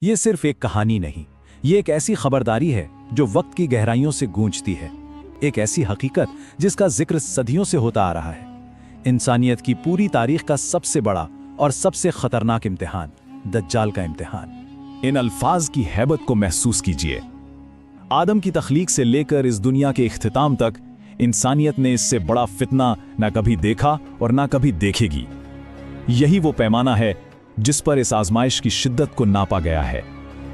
یہ صرف ایک کہانی نہیں، یہ ایک ایسی خبرداری ہے جو وقت کی گہرائیوں سے گونجتی ہے، ایک ایسی حقیقت جس کا ذکر صدیوں سے ہوتا آ رہا ہے۔ انسانیت کی پوری تاریخ کا سب سے بڑا اور سب سے خطرناک امتحان، دجال کا امتحان۔ ان الفاظ کی ہیبت کو محسوس کیجیے۔ آدم کی تخلیق سے لے کر اس دنیا کے اختتام تک انسانیت نے اس سے بڑا فتنہ نہ کبھی دیکھا اور نہ کبھی دیکھے گی۔ یہی وہ پیمانہ ہے جس پر اس آزمائش کی شدت کو ناپا گیا ہے۔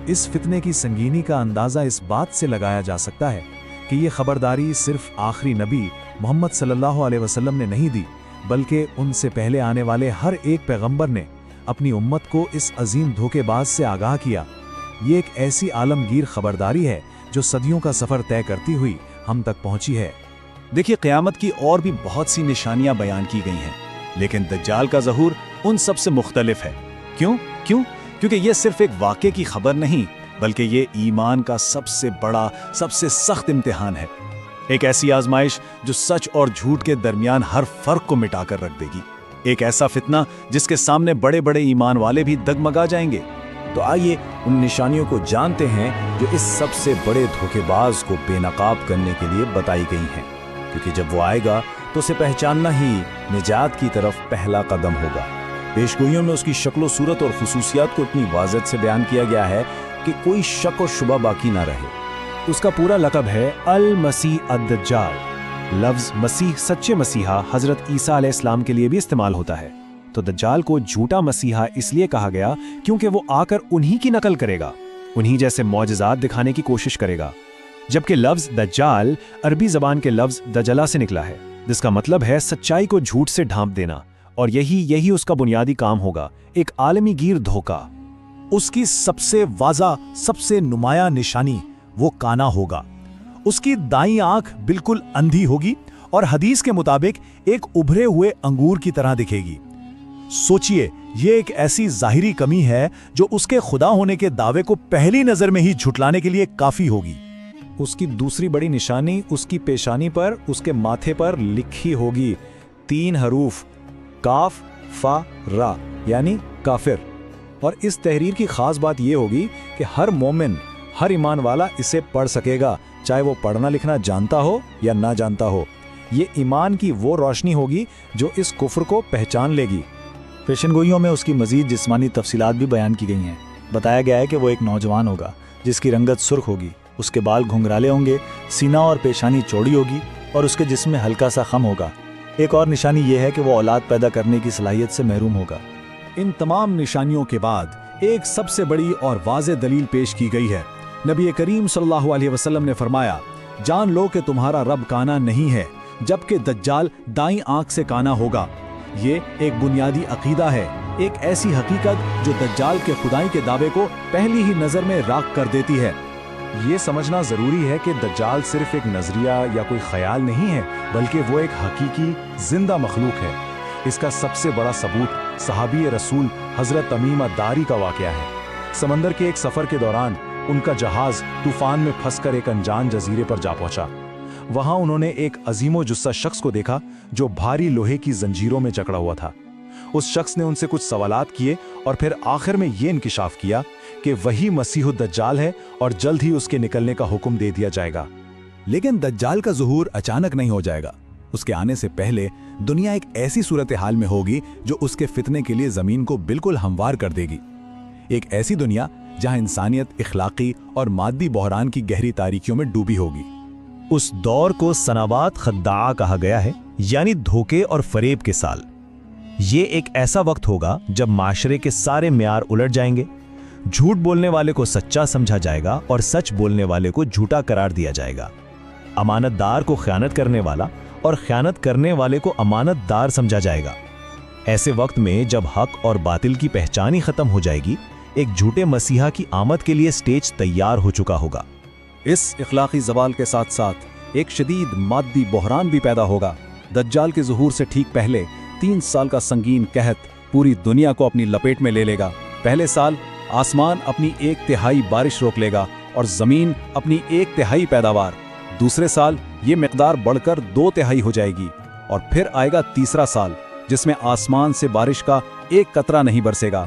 اس فتنے کی سنگینی کا اندازہ اس بات سے لگایا جا سکتا ہے کہ یہ خبرداری صرف آخری نبی محمد صلی اللہ علیہ وسلم نے نہیں دی، بلکہ ان سے پہلے آنے والے ہر ایک پیغمبر نے اپنی امت کو اس عظیم دھوکے باز سے آگاہ کیا۔ یہ ایک ایسی عالمگیر خبرداری ہے جو صدیوں کا سفر طے کرتی ہوئی ہم تک پہنچی ہے۔ دیکھیے، قیامت کی اور بھی بہت سی نشانیاں بیان کی گئی ہیں، لیکن دجال کا ظہور ان سب سے مختلف ہے۔ کیونکہ یہ صرف ایک واقعے کی خبر نہیں، بلکہ یہ ایمان کا سب سے بڑا، سب سے سخت امتحان ہے۔ ایک ایسی آزمائش جو سچ اور جھوٹ کے درمیان ہر فرق کو مٹا کر رکھ دے گی۔ ایک ایسا فتنہ جس کے سامنے بڑے بڑے ایمان والے بھی دگمگا جائیں گے۔ تو آئیے ان نشانیوں کو جانتے ہیں جو اس سب سے بڑے دھوکے باز کو بے نقاب کرنے کے لیے بتائی گئی ہیں، کیونکہ جب وہ آئے گا تو اسے پہچاننا ہی نجات کی طرف پہلا قدم ہوگا۔ پیشگوئیوں میں اس کی شکل و صورت اور خصوصیات کو اتنی واضح سے بیان کیا گیا ہے کہ کوئی شک و شبہ باقی نہ رہے۔ اس کا پورا لقب ہے المسیح الدجال۔ لفظ مسیح، سچے مسیحا، حضرت عیسیٰ علیہ السلام کے لیے بھی استعمال ہوتا ہے۔ تو دجال کو جھوٹا مسیحا اس لیے کہا گیا کیونکہ وہ آ کر انہی کی نقل کرے گا، انہی جیسے معجزات دکھانے کی کوشش کرے گا۔ جبکہ لفظ دجال عربی زبان کے لفظ دجلہ سے نکلا ہے، جس کا مطلب ہے سچائی کو جھوٹ سے ڈھانپ دینا، اور یہی اس کا بنیادی کام ہوگا، ایک عالمی گیر دھوکہ۔ اس کی سب سے واضح، سب سے نمایاں نشانی وہ کانا ہوگا۔ اس کی دائیں آنکھ بالکل اندھی ہوگی اور حدیث کے مطابق ایک ابھرے ہوئے انگور کی طرح دکھے گی۔ سوچئے، یہ ایک ایسی ظاہری کمی ہے جو اس کے خدا ہونے کے دعوے کو پہلی نظر میں ہی جھٹلانے کے لیے کافی ہوگی۔ اس کی دوسری بڑی نشانی اس کی پیشانی پر، اس کے ماتھے پر لکھی ہوگی 3 حروف، کاف فا را، یعنی کافر۔ اور اس تحریر کی خاص بات یہ ہوگی کہ ہر مومن، ہر ایمان والا اسے پڑھ سکے گا، چاہے وہ پڑھنا لکھنا جانتا ہو یا نہ جانتا ہو۔ یہ ایمان کی وہ روشنی ہوگی جو اس کفر کو پہچان لے گی۔ پیشن گوئیوں میں اس کی مزید جسمانی تفصیلات بھی بیان کی گئی ہیں۔ بتایا گیا ہے کہ وہ ایک نوجوان ہوگا جس کی رنگت سرخ ہوگی، اس کے بال گھنگرالے ہوں گے، سینہ اور پیشانی چوڑی ہوگی اور اس کے جسم میں ہلکا سا خم ہوگا۔ ایک اور نشانی یہ ہے کہ وہ اولاد پیدا کرنے کی صلاحیت سے محروم ہوگا۔ ان تمام نشانیوں کے بعد ایک سب سے بڑی اور واضح دلیل پیش کی گئی ہے۔ نبی کریم صلی اللہ علیہ وسلم نے فرمایا، جان لو کہ تمہارا رب کانا نہیں ہے، جبکہ دجال دائیں آنکھ سے کانا ہوگا۔ یہ ایک بنیادی عقیدہ ہے، ایک ایسی حقیقت جو دجال کے خدائی کے دعوے کو پہلی ہی نظر میں راغ کر دیتی ہے۔ یہ سمجھنا ضروری ہے کہ دجال صرف ایک نظریہ یا کوئی خیال نہیں ہے، بلکہ وہ ایک حقیقی زندہ مخلوق ہے۔ اس کا سب سے بڑا ثبوت صحابی رسول حضرت تمیم الداری کا واقعہ ہے۔ سمندر کے ایک سفر کے دوران ان کا جہاز طوفان میں پھنس کر ایک انجان جزیرے پر جا پہنچا۔ وہاں انہوں نے ایک عظیم و جثہ شخص کو دیکھا جو بھاری لوہے کی زنجیروں میں جکڑا ہوا تھا۔ اس شخص نے ان سے کچھ سوالات کیے اور پھر آخر میں یہ انکشاف کیا کہ وہی مسیح الدجال ہے اور جلد ہی اس کے نکلنے کا حکم دے دیا جائے گا۔ لیکن دجال کا ظہور اچانک نہیں ہو جائے گا۔ اس کے آنے سے پہلے دنیا ایک ایسی صورتحال میں ہوگی جو اس کے فتنے کے لیے زمین کو بالکل ہموار کر دے گی۔ ایک ایسی دنیا جہاں انسانیت اخلاقی اور مادی بحران کی گہری تاریکیوں میں ڈوبی ہوگی۔ اس دور کو سنوات خداعہ کہا گیا ہے، یعنی دھوکے اور فریب کے سال۔ یہ ایک ایسا وقت ہوگا جب معاشرے کے سارے معیار الٹ جائیں گے، جھوٹ بولنے والے کو سچا سمجھا جائے گا اور سچ بولنے والے کو جھوٹا قرار دیا جائے گا۔ امانت دار کو خیانت کرنے والا اور خیانت کرنے والے کو امانت دار سمجھا جائے گا۔ ایسے وقت میں جب حق اور باطل کی پہچان ہی ختم ہو جائے گی، ایک جھوٹے مسیحا کی آمد کے لیے سٹیج تیار ہو چکا ہوگا۔ اس اخلاقی زوال کے ساتھ ساتھ ایک شدید مادی بحران بھی پیدا ہوگا۔ دجال کے ظہور سے ٹھیک پہلے 3 سال کا سنگین قحط پوری دنیا کو اپنی لپیٹ میں لے لے گا۔ پہلے سال آسمان اپنی 1/3 بارش روک لے گا اور زمین اپنی 1/3 پیداوار۔ دوسرے سال یہ مقدار بڑھ کر 2/3 ہو جائے گی، اور پھر آئے گا تیسرا سال جس میں آسمان سے بارش کا ایک قطرہ نہیں برسے گا